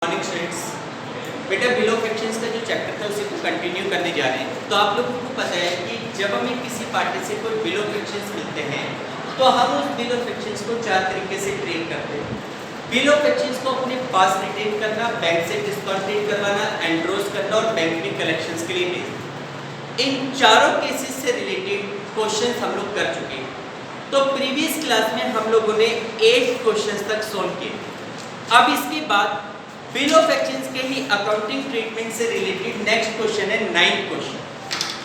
Morning students, बेटा bill of exchange का जो चैप्टर था उसी को कंटिन्यू करने जा रहे हैं। तो आप लोगों को पता है कि जब हमें किसी पार्टी से कोई बिल ऑफ एक्सचेंज मिलते हैं तो हम उस बिल ऑफ एक्सचेंज को चार तरीके से ट्रेड करते हैं। बिल ऑफ एक्सचेंज को अपने पास रिटेन करना, बैंक से डिस्काउंट ट्रेड करवाना, एंड्रोस करना और बैंक में कलेक्शंस के लिए भेजना। इन चारों केसेस से रिलेटेड क्वेश्चन हम लोग कर चुके हैं। तो प्रीवियस क्लास में हम लोगों ने 8 क्वेश्चंस तक सॉल्व किए। अब इसके बाद बिल ऑफ एक्सचेंज के ही अकाउंटिंग ट्रीटमेंट से रिलेटेड नेक्स्ट क्वेश्चन है 9th क्वेश्चन।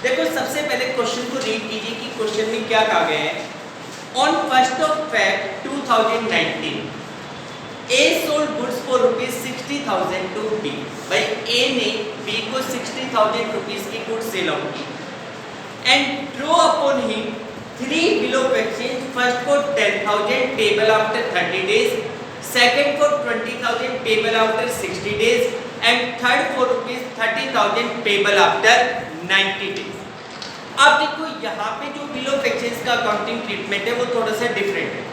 देखो सबसे पहले क्वेश्चन को रीड कीजिए कि क्वेश्चन में क्या कहा गया है। On 1st of Feb 2019 A sold goods for ₹60,000 to B। भाई A ने B को 60,000 रुपीस की गुड्स सेल आउट की and draw upon him 3 bill of exchange, first for 10,000 payable after 30 days, second for 20,000 payable after 60 days and third for ₹30,000 payable after 90 days। अब देखो यहाँ पे जो बिल ऑफ एक्सचेंज का accounting treatment है वो थोड़ा सा डिफरेंट है।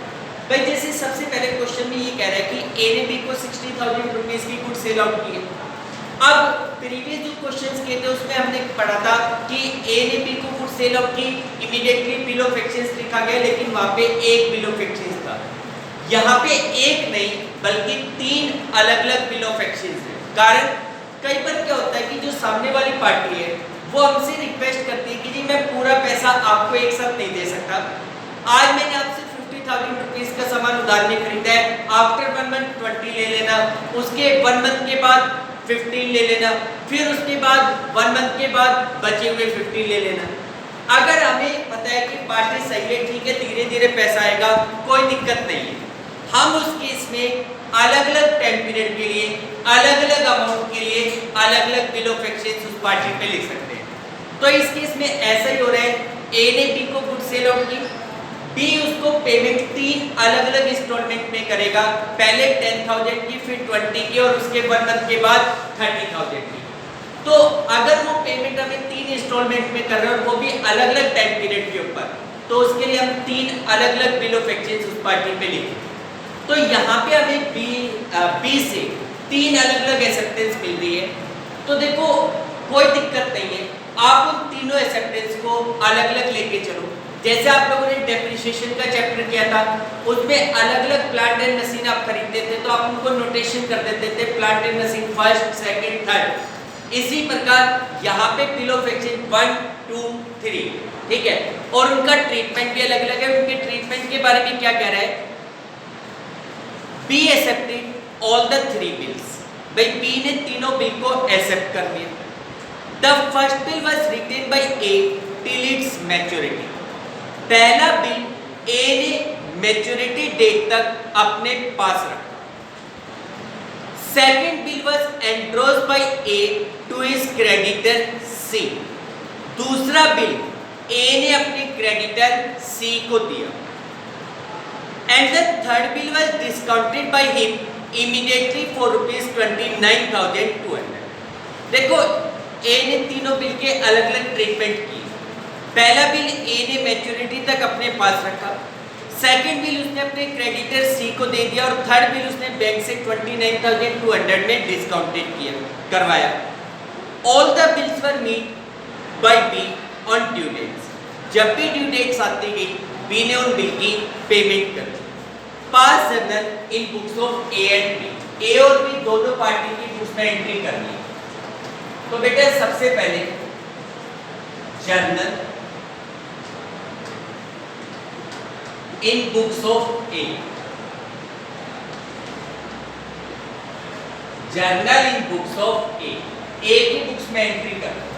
भाई जैसे सबसे पहले क्वेश्चन में ये कह रहा है कि ए ने बी को 60,000 रुपीस की गुड सेल आउट की है। अब प्रीवियस जो क्वेश्चंस किए थे उसमें हमने पढ़ा था कि ए ने बी को गुड सेल आउट की, इमीडिएटली बिल ऑफ एक्सचेंज लिखा गया, लेकिन वहाँ पे एक बिल ऑफ एक्सचेंज था। यहाँ पे एक नहीं बल्कि 3 अलग अलग बिल ऑफ एक्सचेंज है। कारण कई बार क्या होता है कि जो सामने वाली पार्टी है वो हमसे रिक्वेस्ट करती है कि जी मैं पूरा पैसा आपको एक साथ नहीं दे सकता, आज मैंने आपसे 50,000 रुपीस का सामान उधार में खरीदा है, आफ्टर 1 मंथ 20 ले लेना, उसके 1 मंथ के बाद 15 ले लेना, फिर उसके बाद 1 मंथ के बाद बचे हुए 15 ले लेना। अगर हमें पता है कि पार्टी सही है, ठीक है, धीरे धीरे पैसा आएगा, कोई दिक्कत नहीं है, हम उस केस में अलग अलग टाइम पीरियड के लिए, अलग अलग अमाउंट के लिए अलग अलग बिल ऑफ एक्सचेंज उस पार्टी पे लिख सकते हैं। तो इस केस में ऐसा ही हो रहा है, ए ने बी को गुड सेल आउट की, बी उसको पेमेंट 3 अलग अलग इंस्टॉलमेंट में करेगा, पहले 10,000 की, फिर 20 की और उसके 1 मंथ के बाद 30,000 की। तो अगर वो पेमेंट हमें 3 इंस्टॉलमेंट में कर रहे हैं और वो भी अलग अलग टाइम पीरियड के ऊपर, तो उसके लिए हम 3 अलग अलग बिल ऑफ एक्सचेंज उस पार्टी पे लिखेंगे। तो यहाँ पे हमें बी से 3 अलग अलग एक्सेप्टेंस मिल रही है। तो देखो कोई दिक्कत नहीं है, आप उन तीनों एक्सेप्टेंस को अलग अलग लेके चलो। जैसे आप लोगों ने डेप्रिसिएशन का चैप्टर किया था, उसमें अलग अलग प्लांट एंड मशीन आप खरीदते थे तो आप उनको नोटेशन कर देते थे, plant and machine first, second, third. इसी प्रकार यहाँ पे बिल ऑफ एक्सचेंज 1, 2, 3, ठीक है, और उनका ट्रीटमेंट भी अलग अलग है। उनके ट्रीटमेंट के बारे में क्या कह रहा है, B accepted all the 3 bills। भाई B ने तीनों बिल को एक्सेप्ट कर लिया। The first bill was written by A till its maturity। पहला बिल A ने मैच्योरिटी डेट तक अपने पास रखा। Second bill was endorsed by A to his creditor C। दूसरा बिल A ने अपने क्रेडिटर C को दिया। And the third bill was discounted by him immediately for ₹29,200। देखो A ने तीनों बिल के अलग अलग ट्रीटमेंट की। पहला बिल A ने मैच्योरिटी तक अपने पास रखा, सेकंड बिल उसने अपने क्रेडिटर C को दे दिया और थर्ड बिल उसने बैंक से 29,200 में डिस्काउंटेड किया करवाया। All the bills were made by B on due dates। जब भी ड्यू डेट्स आती गई B ने उन बिल की पेमेंट कर दी। Pass journal in books of A and B, A और B दोनों पार्टी की बुक्स में एंट्री करनी है। तो बेटा सबसे पहले journal in books of A, journal in books of A, A की बुक्स में एंट्री करनी।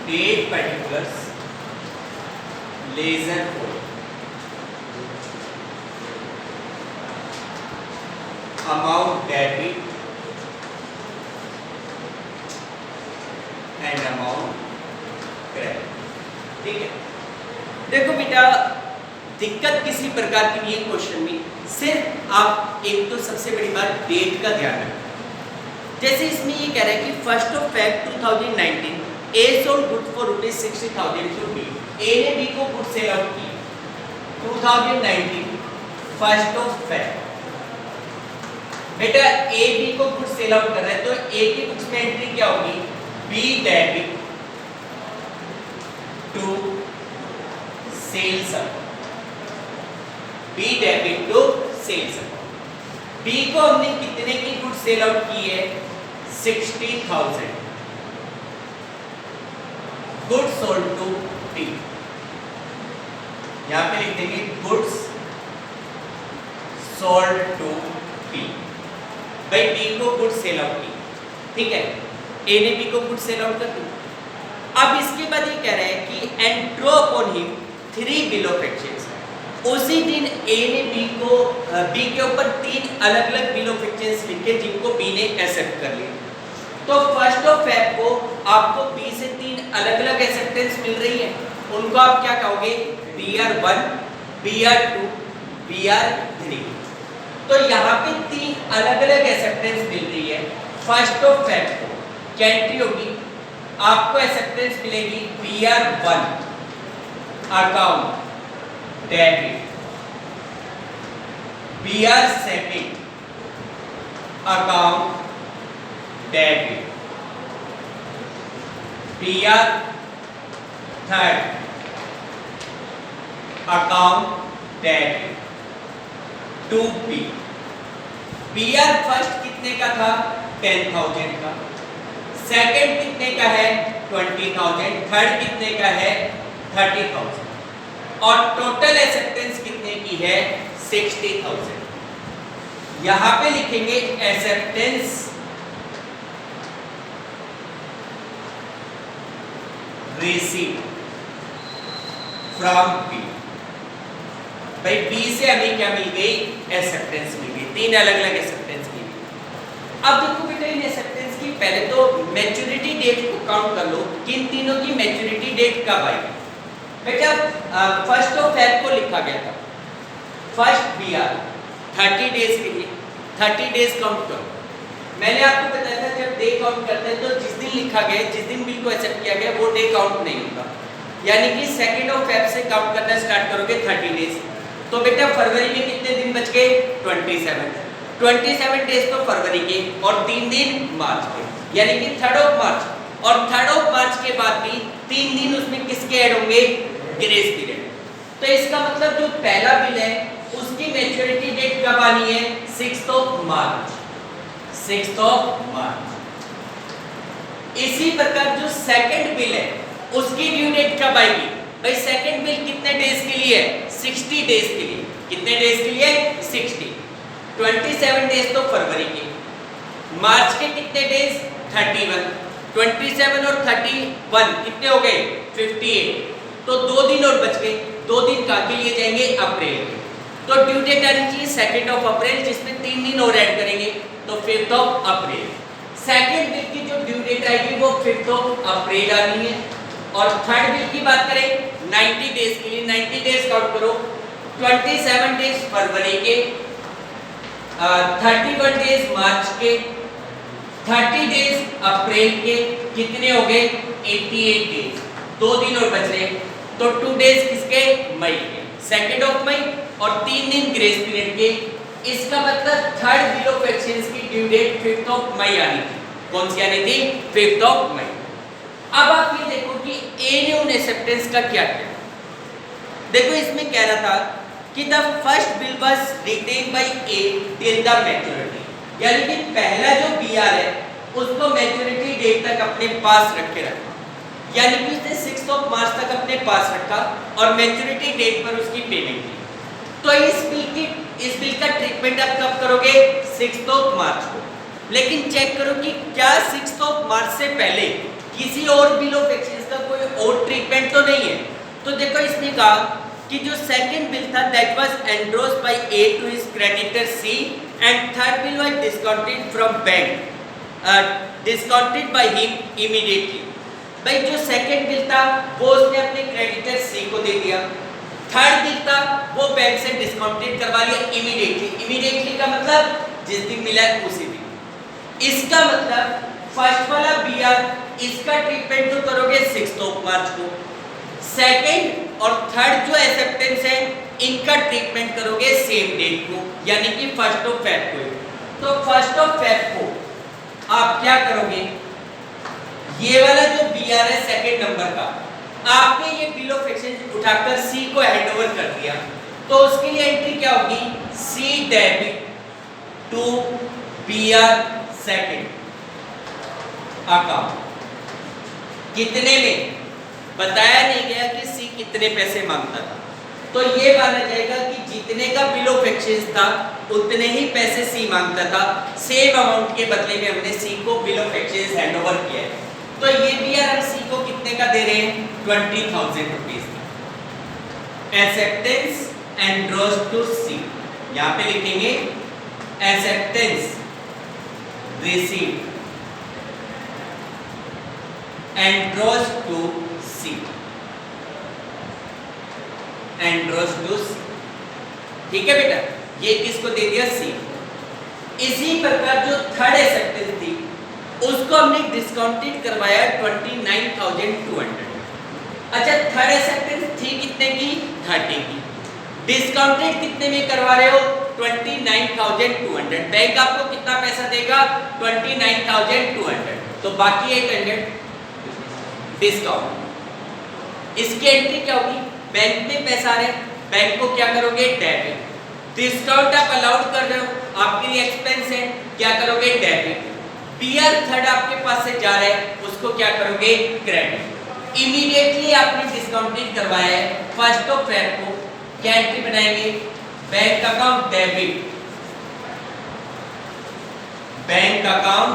Date particulars, leisure code, amount debit and amount credit। ठीक है, देखो बेटा दिक्कत किसी प्रकार की नहीं है क्वेश्चन में, सिर्फ आप एक तो सबसे बड़ी बात डेट का ध्यान रखें। जैसे इसमें ये कह रहा है कि 1 Feb 2019 A sold goods for ₹60,000 to B। A ने B को गुड सेल आउट की 2019 1 Feb। बेटा A B को गुड सेल आउट कर रहा है तो A की बुक्स में एंट्री क्या होगी? B debit to sales account, B debit to sales account. B को हमने कितने की गुड सेल आउट की है? 60,000। गुड सोल्ड टू B, यहां पे लिख देंगे गुड्स सोल्ड टू B। भाई B को गुड सेल आउट की, ठीक है, A ने B को गुड सेल आउट कर दी। अब इसके बाद ये कह रहा है कि and draw upon him 3 bill of exchange. उसी दिन A ने B के ऊपर 3 अलग अलग बिल ऑफ एक्सचेंज लिखे जिनको B ने एक्सेप्ट कर लिया। तो 1 Feb को आपको B से 3 अलग अलग एक्सेप्टेंस मिल रही है, उनको आप क्या कहोगे? BR1, BR2, BR3। तो यहाँ पे 3 अलग अलग एक्सेप्टेंस मिल रही है 1 Feb को। क्या एंट्री होगी? आपको एक्सेप्टेंस मिलेगी BR1 account debit, BR2 account debit, BR3 account debit to B। BR first कितने का था? 10,000 का, सेकंड कितने का है? 20,000, थर्ड कितने का है? 30,000, और टोटल एक्सेप्टेंस कितने की है? 60,000। यहां पे लिखेंगे एक्सेप्टेंस रिसीव फ्रॉम B। भाई B से हमें क्या मिल गई? एक्सेप्टेंस मिल गई, 3 अलग अलग एक्सेप्टेंस मिल गई। अब देखो बेटा इन एक्सेप्टेंस की पहले तो मैच्योरिटी डेट को काउंट कर लो, किन तीनों की मैच्योरिटी डेट कब आई? बेटा 1 Feb को लिखा गया था, फर्स्ट BR 30 डेज के लिए, 30 डेज काउंट करो। मैंने आपको बताया था जब डे काउंट करते हैं तो जिस दिन लिखा गया, जिस दिन बिल को एक्सेप्ट किया गया वो डे काउंट नहीं होगा, यानी कि 2 Feb से काउंट करना स्टार्ट करोगे 30 डेज। तो बेटा फरवरी में कितने दिन बच गए? 27 डेज तो फरवरी के और 3 दिन मार्च के, यानी कि 3 मार्च, और 3 मार्च के बाद भी 3 दिन उसमें किसके ऐड होंगे? Grace period. तो इसका मतलब जो पहला बिल है उसकी मैच्योरिटी डेट कब आनी है? 6 मार्च। इसी प्रकार जो सेकंड बिल है उसकी ड्यू डेट कब आएगी? भाई सेकंड बिल कितने डेज के लिए है? 60 डेज के लिए। कितने डेज के लिए? 60। 27 डेज तो फरवरी के, मार्च के कितने डेज? 31। 27 और 31 कितने हो गए? 58। तो 2 दिन और बच गए। 2 दिन कहाँ के लिए जाएंगे? अप्रैल के। तो ड्यू डेट आनी चाहिए 2 अप्रैल, जिसमें 3 दिन और ऐड करेंगे तो 5 अप्रैल। सेकंड बिल की जो ड्यू डेट आएगी वो 5 अप्रैल आनी है। और थर्ड बिल की बात करें 90 डेज के लिए, 90 डेज काउंट करो, 27 डेज फरवरी के, 31 डेज मार्च के, 30 डेज अप्रैल के, कितने हो गए? 88 डेज। 2 दिन और बच रहे, तो 2 डेज किसके? मई के, 2 मई, और 3 दिन ग्रेस पीरियड के। इसका मतलब थर्ड बिल ऑफ एक्सचेंज की ड्यू डेट 5 मई आनी थी। कौन सी आनी थी? 5 मई। अब आप ये देखो कि ए ने उन एक्सेप्टेंस का क्या किया। देखो इसमें कह रहा था कि the first bill was written by A till the maturity, यानी कि पहला जो बीआर है उसको मैच्योरिटी डेट तक अपने पास रख के रखा, यानी कि उसने 6 मार्च तक अपने पास रखा और मैच्योरिटी डेट पर उसकी पेमेंट की। तो इस बिल का ट्रीटमेंट आप कब करोगे? 6 मार्च को। लेकिन चेक करो कि क्या 6 मार्च से पहले किसी और बिल ऑफ एक्सचेंज का कोई और ट्रीटमेंट तो नहीं है। तो देखो इसने कहा कि जो सेकंड बिल था that was endorsed by A to his creditor C and third bill was discounted from bank, discounted by him immediately. भाई जो सेकंड बिल था वो उसने अपने क्रेडिटर सी को दे दिया, थर्ड बिल था वो बैंक से डिस्काउंटेड करवा लिया इमीडिएटली। इमीडिएटली का मतलब जिस दिन मिला है उसी दिन। इसका मतलब फर्स्ट वाला बीआर इसका ट्रीटमेंट तो करोगे 6 मार्च को, सेकंड और थर्ड जो एक्सेप्टेंस है इनका ट्रीटमेंट करोगे सेम डेट को, यानी कि 1 फेब को। तो 1 फेब को आप क्या करोगे, ये वाला जो बीआर है सेकंड नंबर का, आपने ये बिल ऑफ एक्सचेंज उठाकर सी को हैंडओवर कर दिया, तो उसके लिए एंट्री क्या होगी, C debit to BR second account. कितने में बताया नहीं गया कि सी कितने पैसे मांगता था, तो ये माना जाएगा कि जितने का बिल ऑफ एक्सचेंज था उतने ही पैसे सी मांगता था, सेम अमाउंट के बदले में हमने सी को बिल ऑफ एक्सचेंज हैंडओवर किया है। तो ये बीआर हम सी को कितने का दे रहे हैं, 20,000 रुपीज का। एक्सेप्टेंस एंड्रोस टू सी, यहाँ पे लिखेंगे acceptance receive endorse to C, endorse to C, ठीक है बेटा, ये किसको दे दिया, सी। इसी प्रकार जो थर्ड एक्सेप्टेंस थी उसको हमने डिस्काउंटेड करवाया 29,200। अच्छा, थर्ड एक्सेप्टेंस थी कितने की, 30 की, डिस्काउंटेड कितने में करवा रहे हो, 29,200। बैंक आपको कितना पैसा देगा, 29,200, तो बाकी 800 डिस्काउंट। इसकी एंट्री क्या होगी, बैंक में पैसा आ रहे हैं, बैंक को क्या करोगे, डेबिट। डिस्काउंट आप अलाउड कर रहे हो, आपके लिए एक्सपेंस है, क्या करोगे, डेबिट। बीआर थर्ड आपके पास से जा रहा है, उसको क्या करोगे, क्रेडिट। इमीडिएटली आपने डिस्काउंटेड करवाया है 1 फेब को, क्या एंट्री बनाएंगे, bank account debit, bank account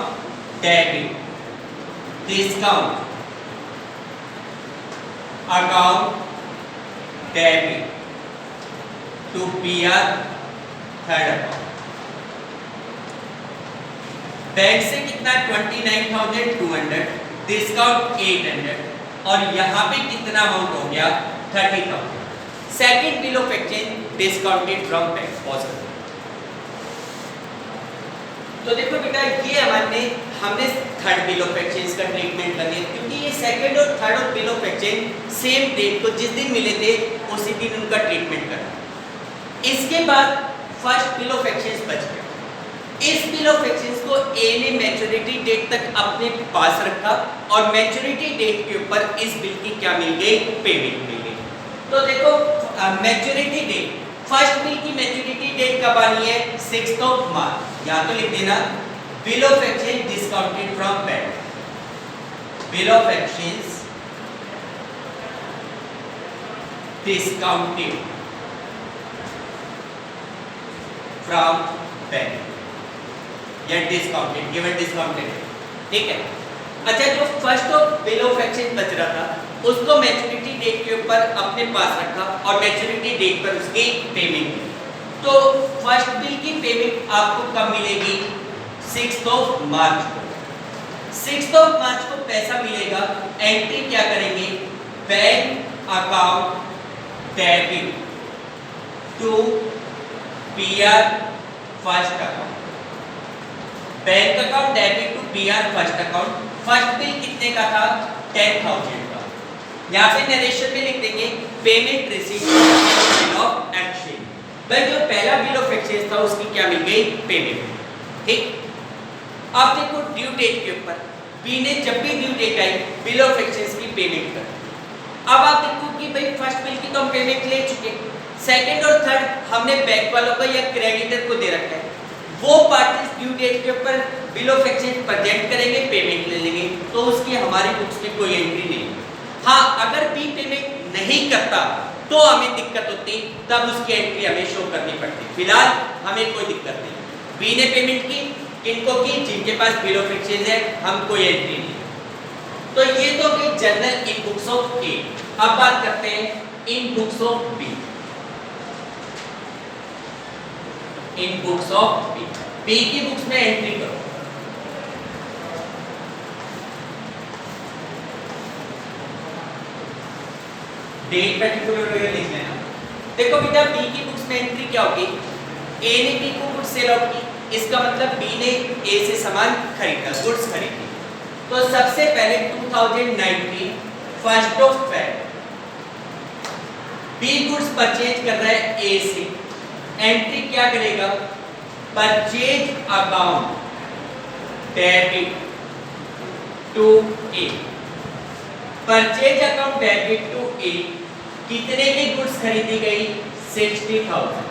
debit, discount account debit to BR third account. Bank से कितना, 29,200, डिस्काउंट 800, और यहाँ पे कितना अमाउंट हो गया, 30,000। Second bill of exchange discounted from bank, positive. तो देखो बेटा, ये हमने थर्ड बिल ऑफ एक्सचेंज का ट्रीटमेंट कर लिया, क्योंकि ये सेकंड और third bill of exchange same date को जिस दिन मिले थे उसी दिन उनका ट्रीटमेंट करना। इसके बाद फर्स्ट बिल ऑफ एक्सचेंज बच गया। इस बिल ऑफ एक्सचेंज को ए ने मैच्योरिटी डेट तक अपने पास रखा, और मैच्योरिटी डेट के ऊपर इस बिल की क्या मिल गई, पेमेंट मिल गई। तो देखो मैच्योरिटी डेट, फर्स्ट बिल की मैच्योरिटी डेट कब आनी है, 6 मार्च। यहाँ तो लिख देना bill of exchange discounted from bank, bill of exchange discounted from bank, या डिस्काउंटेड, गिवन डिस्काउंटेड, ठीक है। अच्छा, जो फर्स्ट बिल ऑफ एक्सचेंज बच रहा था उसको मैच्योरिटी डेट के ऊपर अपने पास रखा, और मैच्योरिटी डेट पर उसकी पेमेंट की। तो फर्स्ट बिल की पेमेंट आपको कब मिलेगी, 6 मार्च को। 6 मार्च को पैसा मिलेगा, एंट्री क्या करेंगे, bank account debit to BR first account, bank account debit to BR first account. First bill कितने का था, 10,000 का। यहाँ पे नरेशन में लिख देंगे payment received bill of exchange. भाई जो पहला बिल ऑफ एक्सचेंज था उसकी क्या मिल गई, पेमेंट, ठीक। अब देखो ड्यू डेट के ऊपर बी ने जब भी ड्यू डेट आई बिल ऑफ एक्सचेंज की पेमेंट कर। अब आप देखो कि भाई फर्स्ट बिल की तो हम पेमेंट ले चुके, सेकंड और थर्ड हमने बैंक वालों को या क्रेडिटर को दे रखा है, वो पार्टीज ड्यू डेट के ऊपर बिल ऑफ एक्सचेंज प्रेजेंट करेंगे, पेमेंट ले लेंगे, तो उसकी हमारी बुक्स में कोई एंट्री नहीं। हाँ, अगर बी पेमेंट नहीं करता तो हमें दिक्कत होती, तब उसकी एंट्री हमें शो करनी पड़ती। फिलहाल हमें कोई दिक्कत नहीं, बी ने पेमेंट की, किनको की, जिनके पास बिल ऑफ एक्सचेंज है, हम कोई एंट्री नहीं। तो ये तो गई journal in books of A. अब बात करते हैं in books of B. In books of B, B की बुक्स में एंट्री करो। डेट पर्टिकुलर लिख लेना, देखो बेटा बी की बुक्स में एंट्री क्या होगी, ए ने बी को गुड्स सेल आउट की, इसका मतलब बी ने ए से सामान खरीदा, गुड्स खरीदी। तो सबसे पहले 2019 first of Feb B goods purchase कर रहा है ए से, एंट्री क्या करेगा, purchase account debit to A, purchase account debit to A, कितने की गुड्स खरीदी गई, 60,000,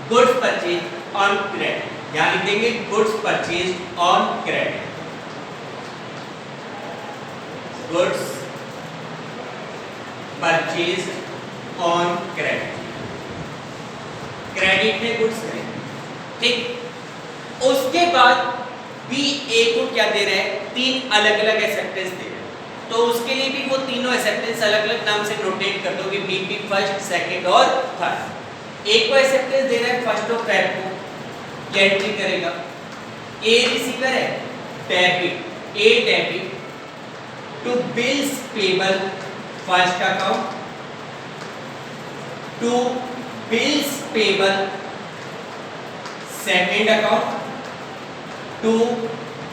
गुड्स परचेज ऑन क्रेडिट, यहां लिख देंगे goods purchase on credit, goods purchase on credit, credit में गुड्स खरीदे, ठीक। उसके बाद बी ए को क्या दे रहे हैं, 3 अलग अलग एक्सेप्टेंस दे रहे हैं, तो उसके लिए भी वो तीनों एक्सेप्टेंस अलग अलग नाम से नोटेट कर दोगे, बीपी फर्स्ट, सेकंड और थर्ड। एक को एक्सेप्टेंस दे रहा है फर्स्ट ऑफ फेब को, क्या एंट्री करेगा, ए रिसीवर है debit, A debit to bills payable first account, to bills payable second account, to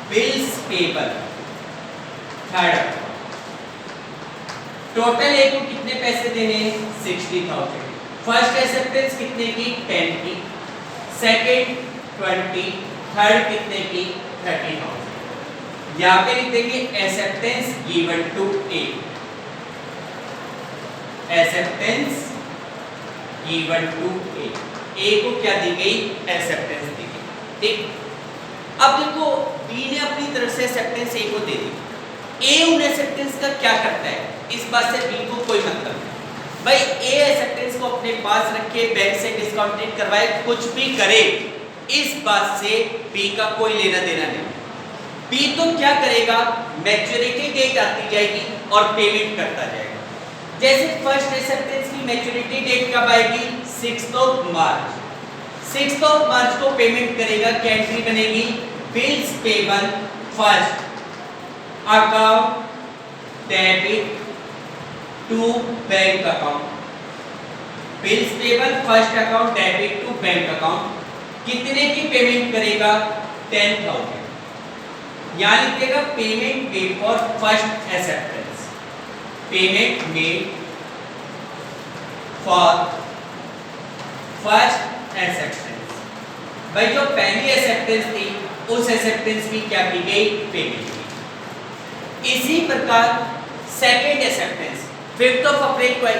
bills payable third account. Total A को कितने पैसे देने हैं, 60,000। फर्स्ट एक्सेप्टेंस कितने की, 10 की, सेकंड 20, थर्ड कितने की, 30,000। यहां पे लिख देंगे acceptance given to A, acceptance given to A को क्या दी गई, एक्सेप्टेंस दी गई, ठीक। अब देखो बी ने अपनी तरफ से एक्सेप्टेंस ए को दे दी, ए उन एक्सेप्टेंस का क्या करता है, इस बात से बी को कोई मतलब नहीं। भाई ए एक्सेप्टेंस को अपने पास रखे, बैंक से डिस्काउंटेड करवाए, कुछ भी करे, इस बात से बी का कोई लेना देना नहीं। बी तो क्या करेगा, मैच्योरिटी डेट आती जाएगी और पेमेंट करता जाएगा। जैसे फर्स्ट एक्सेप्टेंस की मैच्योरिटी डेट कब आएगी, 6 मार्च, 6 मार्च को पेमेंट करेगा, क्या एंट्री बनेगी, bills payable first account debit to bank account, bills payable first account debit to bank account, कितने की पेमेंट करेगा, 10,000। यहां लिखेगा payment made for first acceptance, payment made for first acceptance. भाई जो पहली एक्सेप्टेंस थी उस एक्सेप्टेंस की क्या की गई, पेमेंट की। इसी प्रकार सेकंड एक्सेप्टेंस 5 अप्रैल को आई,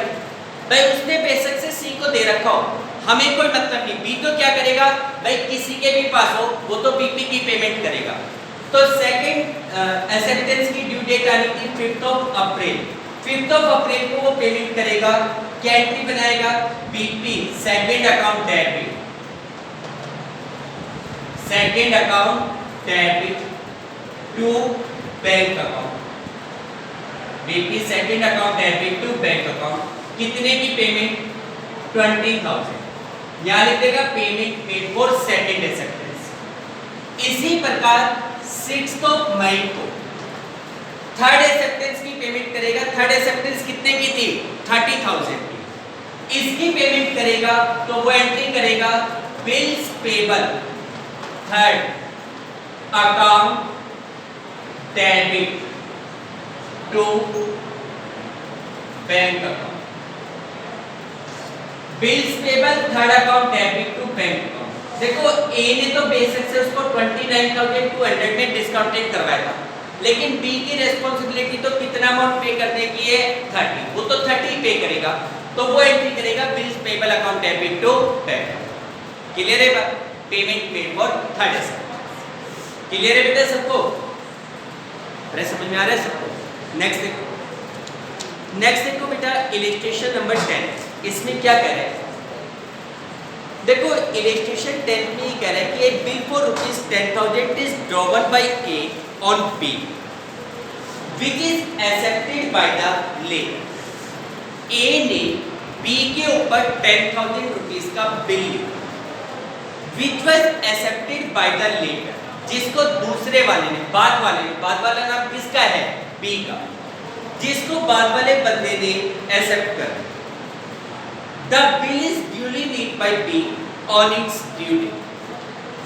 भाई उसने बेशक से सी को दे रखा हो, हमें कोई मतलब नहीं, बी तो क्या करेगा, भाई किसी के भी पास हो वो तो बीपी की पेमेंट करेगा। तो सेकंड एक्सेप्टेंस की ड्यू डेट आनी थी 5 अप्रैल, 5 अप्रैल को वो पेमेंट करेगा, क्या एंट्री बनाएगा, BP second account debit, second account debit to bank account, BP second account debit to bank account, कितने की पेमेंट, 20,000। यहां लिखेगा payment made for second acceptance. इसी प्रकार 6 मई को थर्ड एक्सेप्टेंस की पेमेंट करेगा, थर्ड एक्सेप्टेंस कितने की थी, 30,000 की, इसकी पेमेंट करेगा तो वो एंट्री करेगा bills payable third account debit to bank account, bills payable third account debit to bank account. देखो ए ने तो बेसिक से उसको 29,200 में डिस्काउंटेड करवाया था, लेकिन बी की रेस्पॉन्सिबिलिटी तो कितना अमाउंट पे करने की है, 30, वो तो 30 पे करेगा, तो वो एंट्री करेगा bills payable account debit to bank. Clear है बात, payment made for third acceptance. Clear है बेटा सबको, अरे समझ में आ रहा है सबको। नेक्स्ट देखो बेटा इलस्ट्रेशन नंबर 10, इसमें क्या कह रहे हैं, देखो इलस्ट्रेशन 10 में ये कह रहा है कि एक bill for ₹10,000 is drawn by A on B which is accepted by the latter. A ने बी के ऊपर 10,000 रुपीज का बिल लिखा, which was accepted by the latter, जिसको दूसरे वाले ने, बाद वाला नाम किसका है, बी का, जिसको बाद वाले बंदे ने एक्सेप्ट कर। The bill is duly need by B on its due date.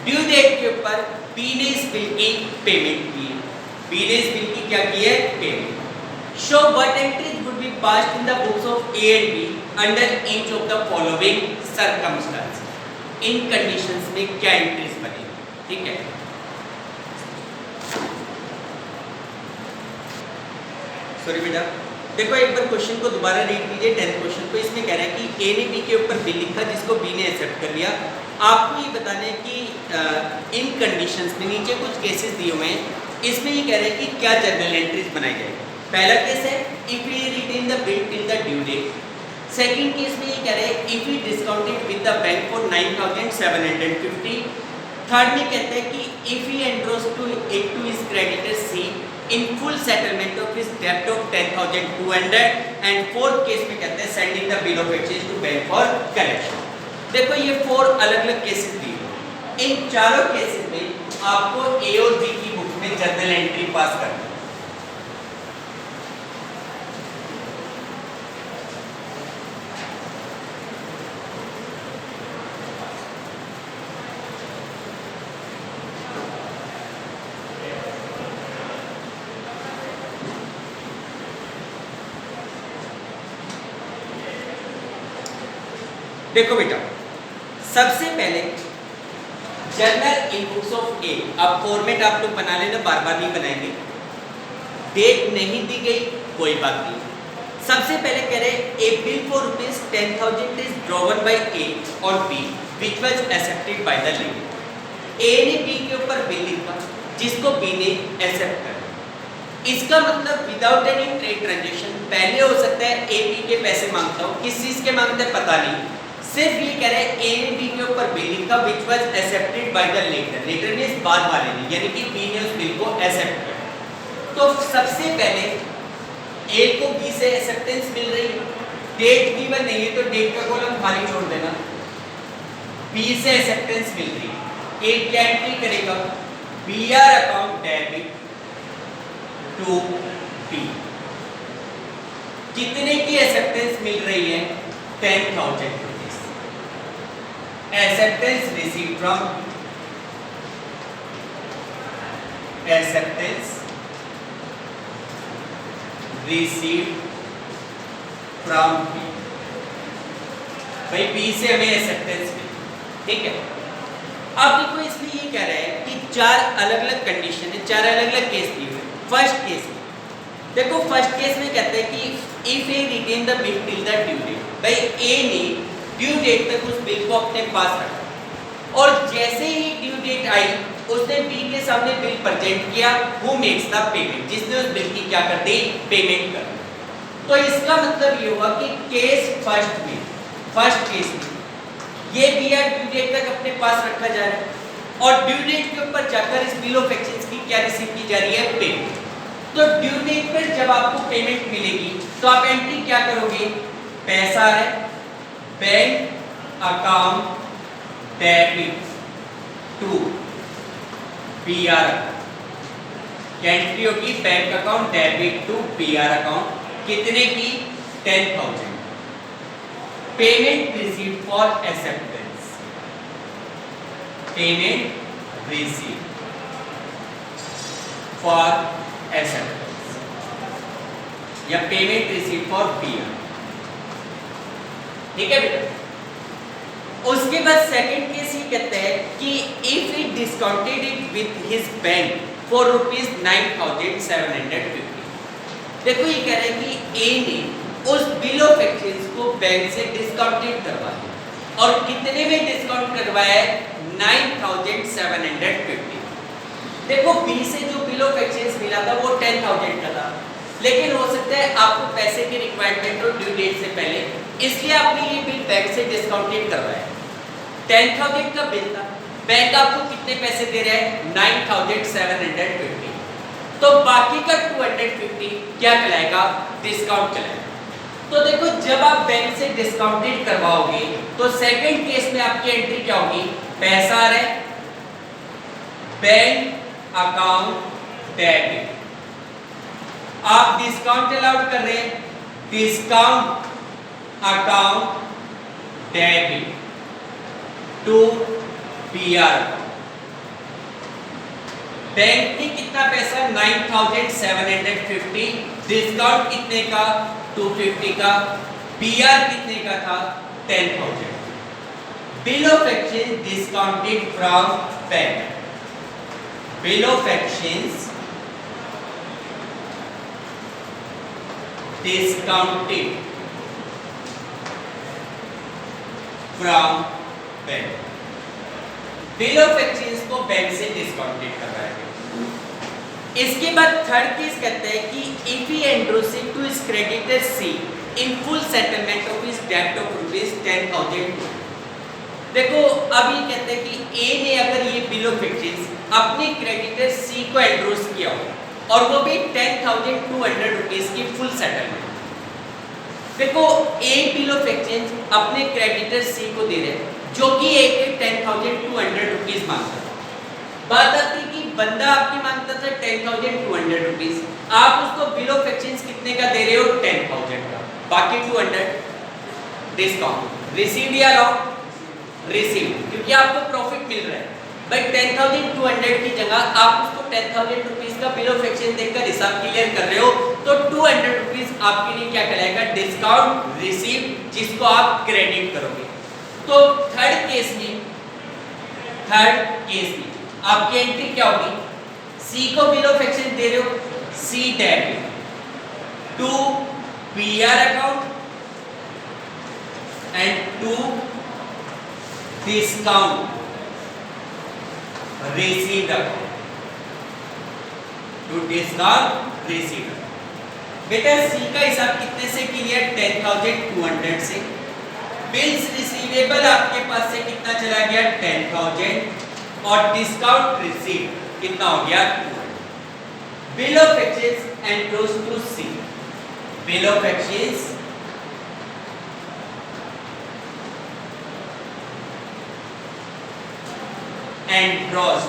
Due date के ऊपर बी ने इस बिल की पेमेंट की है। बी ने इस बिल की क्या की है? Payment. Show what entries would be passed in the books of A and be under each of the following circumstances. In conditions में क्या एंट्रीज बनेगी, ठीक है। सॉरी बेटा, देखो एक बार क्वेश्चन को दोबारा रीड कीजिए, 10th क्वेश्चन को। इसमें कह रहा है कि ए ने बी के ऊपर बिल लिखा जिसको बी ने एक्सेप्ट कर लिया। आपको ये बताना है कि इन कंडीशंस में नीचे कुछ केसेस दिए हुए हैं, इसमें ये कह रहे हैं कि क्या जर्नल एंट्रीज बनाई जाएगी। पहला केस है if we retain the bill till the due date. Second case में ये कह रहे हैं if we discounted with the bank for 9750। Third में कहते हैं कि if he endorse to his creditor C in full settlement of his debt of 10,200। And fourth case में कहते हैं sending the bill of exchange to bank for collection। देखो ये 4 अलग-अलग केसेस दिए। इन चारों केसेस में आपको ए और बी की बुक में जर्नल एंट्री पास करनी है। देखो बेटा, सबसे पहले journal in books of A. अब फॉर्मेट आप लोग बना लेना, बार बार नहीं बनाएंगे। डेट नहीं दी गई कोई बात नहीं। सबसे पहले कह रहे a bill for ₹10,000 is drawn by A और B which was accepted by the lender. A ने बी के ऊपर बिल लिखा जिसको बी ने एक्सेप्ट कर। इसका मतलब विदाउट एनी ट्रेड ट्रांजैक्शन पहले हो सकता है ए बी के पैसे मांगता हो, किस चीज के मांगते हैं पता नहीं, सिर्फ ये कह रहे हैं ए ने बी के ऊपर बिल लिखा which was accepted by the latter. Latter means बाद वाले ने, यानी कि बी ने उस बिल को एक्सेप्ट किया। तो सबसे पहले ए को बी से एक्सेप्टेंस मिल रही है, डेट गिवन नहीं है तो डेट का कॉलम खाली छोड़ देना। बी से एक्सेप्टेंस मिल रही है, ए क्या एंट्री करेगा? BR account debit to B. कितने की एक्सेप्टेंस मिल रही है? 10,000 rupees. acceptance received from acceptance received from B। भाई B से हमें एक्सेप्टेंस मिली, ठीक है। अब देखो इसमें ये कह रहा है कि 4 अलग अलग कंडीशन है, 4 अलग अलग केस दिए हुए। फर्स्ट केस में देखो, फर्स्ट केस में कहते हैं कि if A retain the bill till the due date. भाई ए ने ड्यू डेट तक उस बिल को अपने पास रखा और जैसे ही ड्यू डेट आई उसने बी के सामने बिल प्रेजेंट किया, हु मेक्स द पेमेंट, जिसने उस बिल की क्या कर दी? पेमेंट कर। तो इसका मतलब ये हुआ कि केस फर्स्ट केस में ये बीआर ड्यू डेट तक अपने पास रखा जा रहा है और ड्यू डेट के ऊपर जाकर इस बिल ऑफ एक्सचेंज की क्या रिसीव की जा रही है? पेमेंट। तो ड्यू डेट पर जब आपको पेमेंट मिलेगी तो आप एंट्री क्या करोगे? पैसा है bank account debit to BR. क्या एंट्री होगी? Bank account debit to BR account. कितने की? 10,000। Payment received for acceptance. Payment received for acceptance या पेमेंट रिसीव्ड फॉर बीआर, ठीक है बेटा। उसके बाद सेकंड केस ये कहते हैं कि if he discounted it with his bank for ₹9,750। देखो ये कह रहे हैं कि ए ने उस बिल ऑफ एक्सचेंज को बैंक से डिस्काउंटेड करवाया और कितने में डिस्काउंट करवाया है? 9,750। देखो बी से जो बिल ऑफ एक्सचेंज मिला था वो 10,000 का था, लेकिन हो सकता है आपको पैसे की रिक्वायरमेंट हो ड्यू डेट से पहले, इसलिए आपने ये बिल बैंक से डिस्काउंटेड करवाया। 10,000 का बिल था, बैंक आपको कितने पैसे दे रहा है? 9,750। तो बाकी का 250 क्या कहलाएगा? डिस्काउंट कहलाएगा। तो देखो जब आप बैंक से डिस्काउंटेड करवाओगे तो सेकंड केस में आपकी एंट्री क्या होगी? पैसा आ रहा है बैंक अकाउंट डेबिट। आप डिस्काउंट अलाउड कर रहे हैं, discount account debit to PR. Bank ने कितना पैसा 9750, डिस्काउंट कितने का 250 का, पीआर कितने का था 10,000। Bill of exchange discounted from bank, bill of exchange discounted from bank. Bill of exchange को बैंक से डिस्काउंटेड करवाया गया। इसके बाद थर्ड केस कहते हैं कि if he endorsing to his creditor C in full settlement of his डेब्ट ऑफ ₹10,000। देखो अभी कहते हैं कि ए ने अगर ये बिल ऑफ एक्सचेंज अपने क्रेडिटर सी को एंड्रोस किया हो और वो भी ₹10,200 की फुल सेटलमेंट। देखो ए बिल ऑफ एक्सचेंज अपने क्रेडिटर सी को दे रहे हैं जो कि एक 10,200 रुपीज मांगता था। बात आती कि बंदा आपकी मांगता था 10,200 रुपीज, आप उसको बिल ऑफ एक्सचेंज कितने का दे रहे हो 10,000 का, बाकी 200 डिस्काउंट। रिसीव या लॉन्ग? रिसीव, क्योंकि आपको प्रॉफिट मिल रहा है। भाई 10,200 की जगह आप उसको 10,000 रुपीज का बिल ऑफ एक्सचेंज देकर हिसाब क्लियर कर रहे हो तो 200 रुपीज आपके लिए क्या कहलाएगा डिस्काउंट रिसीव, जिसको आप क्रेडिट करोगे। तो थर्ड केस में आपकी एंट्री क्या होगी, सी को बिल ऑफ एक्सचेंज दे रहे हो, C debit to PR account and to discount received account, to discount received. बेटा सी का हिसाब कितने से किया 10,200 से, बिल्स रिसीवेबल आपके पास से कितना चला गया 10,000 और डिस्काउंट रिसीव कितना हो गया 200। Bill of exchange endorse to C, bill of exchange endorse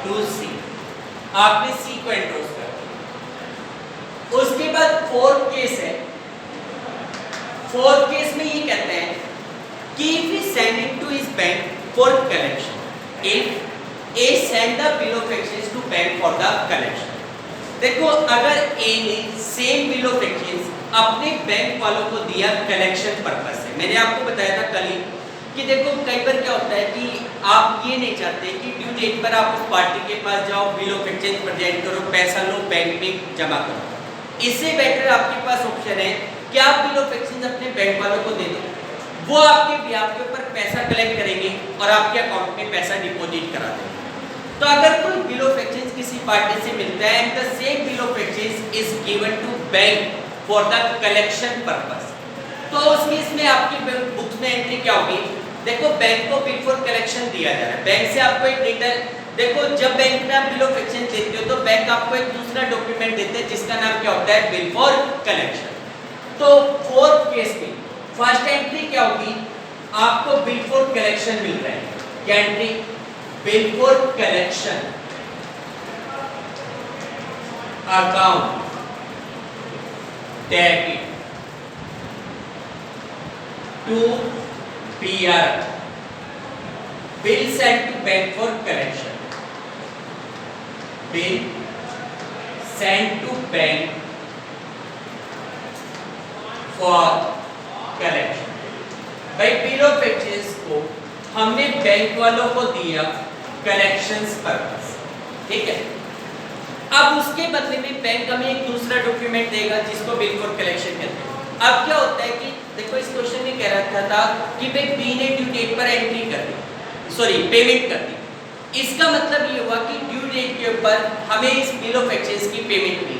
to C, आपने सी को एंड्रोस कर। उसके बाद फोर्थ केस है, फोर्थ केस में ये कहते हैं कि if he send it to his bank for collection, if A send the bill of exchange to bank for the collection। देखो अगर A ने सेम बिल ऑफ एक्सचेंज अपने बैंक वालों को दिया कलेक्शन पर्पस से, मैंने आपको बताया था कल ही कि देखो कई बार क्या होता है कि आप ये नहीं चाहते कि ड्यू डेट पर आप उस पार्टी के पास जाओ, बिल ऑफ एक्सचेंज प्रेजेंट करो, पैसा लो, बैंक में जमा करो। इससे बेटर आपके पास ऑप्शन है कि आप बिल ऑफ एक्सचेंज अपने बैंक वालों को दे दो, वो आपके ब्याज के ऊपर पैसा कलेक्ट करेंगे और आपके अकाउंट में पैसा डिपॉजिट करा देंगे। तो अगर कोई बिल ऑफ एक्सचेंज किसी पार्टी से मिलता है and the same bill of exchange is given to bank for the collection purpose, तो उस केस में आपकी बुक्स में एंट्री क्या होगी, देखो बैंक को बिल फॉर कलेक्शन दिया जा रहा है, बैंक से आपको एक रिटर्न, देखो जब बैंक में आप बिल ऑफ एक्सचेंज देते हो तो बैंक आपको एक दूसरा डॉक्यूमेंट देते हैं जिसका नाम क्या होता है बिल फॉर कलेक्शन। तो फोर्थ केस में फर्स्ट एंट्री क्या होगी, आपको बिल फॉर कलेक्शन मिल रहा है, क्या entry bill for collection account debit to PR, bill send to bank for collection, bill send to bank for collection. भाई बिल ऑफ एक्सचेंज को हमने बैंक वालों को दिया कलेक्शंस पर्पस, ठीक है। अब उसके बदले में बैंक हमें एक दूसरा डॉक्यूमेंट देगा जिसको बिल फॉर कलेक्शन कहते हैं। अब क्या होता है कि देखो इस क्वेश्चन में कह रखा था कि भाई बी ने ड्यू डेट पर एंट्री कर दी, सॉरी पेमेंट कर दी, इसका मतलब ये हुआ कि ड्यू डेट के ऊपर हमें इस बिल ऑफ एक्सचेंज की पेमेंट मिलेगी।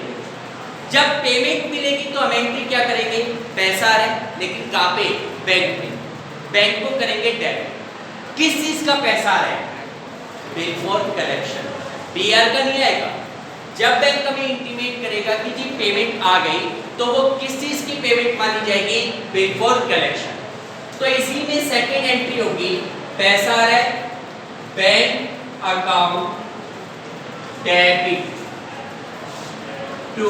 जब पेमेंट मिलेगी तो हम एंट्री क्या करेंगे, पैसा आ रहा है लेकिन कहाँ पे, बैंक में, बैंक को करेंगे डेबिट, किस चीज का पैसा आ रहा है, बिल फॉर कलेक्शन, पीआर का नहीं आएगा। जब बैंक हमें इंटीमेट करेगा कि जी पेमेंट आ गई तो वो किस चीज की पेमेंट मानी जाएगी, बिल फॉर कलेक्शन। तो इसी में सेकंड एंट्री होगी, पैसा आ रहा है bank account debit to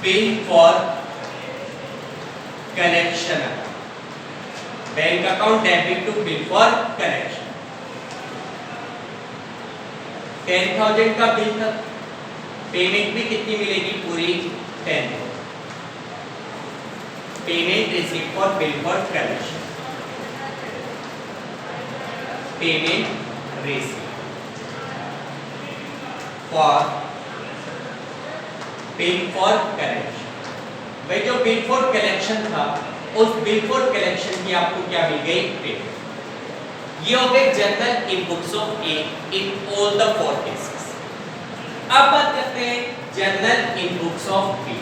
bill for collection account, bank account debit to bill for collection. 10,000 का बिल था, पेमेंट भी कितनी मिलेगी? पूरी 10,000। Payment receive for bill for collection, payment receive for bill for collection. भाई जो बिल फॉर कलेक्शन था, उस बिल फॉर कलेक्शन की आपको क्या मिल गई? पेमेंट। ये हो गए journal in books of A in all the 4 cases. अब बात करते हैं journal in books of B.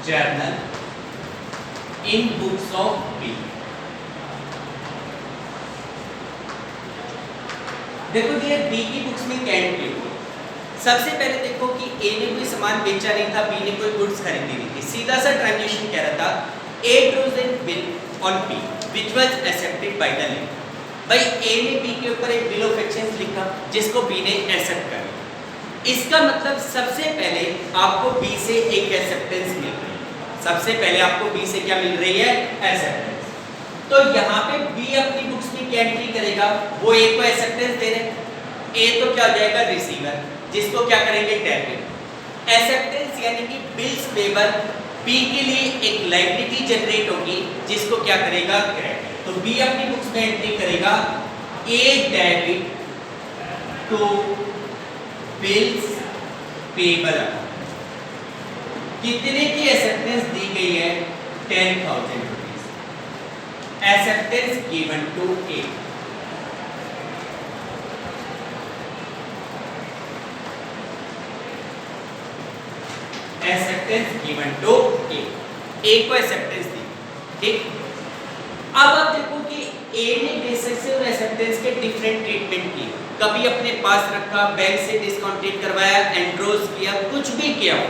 Journal in books of B. देखो ये बी की बुक्स में क्या एंट्री हुई? सबसे पहले देखो कि ए ने कोई सामान बेचा नहीं था, बी ने कोई गुड्स खरीदी नहीं थी। सीधा सा ट्रांजैक्शन कह रहा था A draws an bill on B which was accepted by the lender. भाई ए ने बी के ऊपर एक बिल ऑफ एक्सचेंज लिखा जिसको बी ने एक्सेप्ट कर लिया। इसका मतलब सबसे पहले आपको बी से एक एक्सेप्टेंस मिल रही है। सबसे पहले आपको बी से क्या मिल रही है? एक्सेप्टेंस। तो यहाँ पे बी अपनी बुक्स में क्या एंट्री करेगा? वो ए को एक्सेप्टेंस दे रहे हैं। ए तो क्या हो जाएगा? रिसीवर, जिसको क्या करेंगे? डेबिट। एक्सेप्टेंस यानी कि बिल्स पेबल बी के लिए एक लायबिलिटी जनरेट होगी जिसको क्या करेगा? क्रेडिट। तो बी अपनी बुक्स में एंट्री करेगा A debit to bills payable. कितने की एक्सेप्टेंस दी गई है? 10,000 rupees. Acceptance given to A. Acceptance given to A. A को एक्सेप्टेंस दी, ठीक। अब आप देखो कि ए ने बेसिक से और एक्सेप्टेंस के डिफरेंट ट्रीटमेंट किए। कभी अपने पास रखा, बैंक से डिस्काउंटेड करवाया, एंड्रोज किया, कुछ भी किया हो।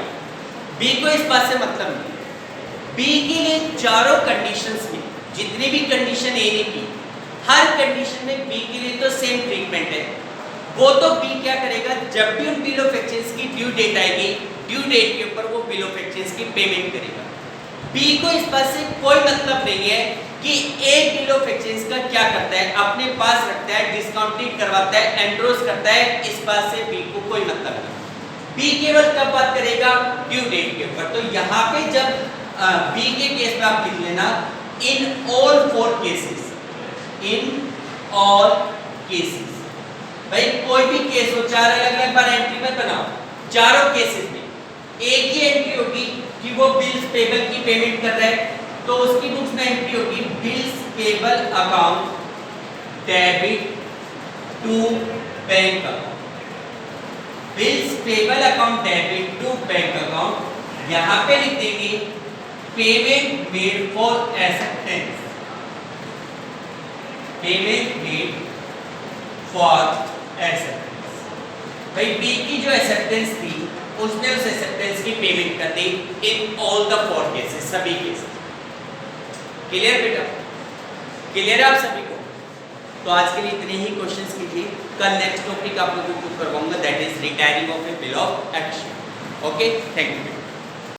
बी को इस बात से मतलब नहीं। बी के लिए चारों कंडीशंस में जितनी भी कंडीशन ए ने की, हर कंडीशन में बी के लिए तो सेम ट्रीटमेंट है। वो तो बी क्या करेगा? जब भी उन बिल ऑफ एक्सचेंज की ड्यू डेट आएगी, ड्यू डेट के ऊपर वो बिल ऑफ एक्सचेंज की पेमेंट करेगा। बी को इस बात से कोई मतलब नहीं है कि ए बिल ऑफ एक्सचेंज का क्या करता है, अपने पास रखता है, डिस्काउंटेड करवाता है, एंड्रोज करता है, इस बात से बी को कोई मतलब नहीं। बी केवल कब बात करेगा? ड्यू डेट के ऊपर। तो यहाँ पे जब बी के केस में आप लिख लेना in all 4 cases, in all cases. भाई कोई भी केस हो, 4 अलग-अलग बार एंट्री मत बनाओ, चारों केसेस में एक ही एंट्री होगी कि वो बिल्स पेबल की पेमेंट कर रहा है, तो उसकी बुक्स में एंट्री होगी bills payable account debit to bank account. Bills payable account debit to bank account. यहाँ पे लिख देंगे payment made for acceptance, payment made for acceptance. भाई बी की जो एक्सेप्टेंस थी, उसने उस एक्सेप्टेंस की पेमेंट कर दी इन ऑल द 4 केसेस, सभी केसेस। क्लियर बेटा? क्लियर है आप सभी को? तो आज के लिए इतने ही क्वेश्चंस कीजिए। कल नेक्स्ट टॉपिक आप लोगों को करवाऊंगा, that is retiring of A bill of exchange. Okay, thank you.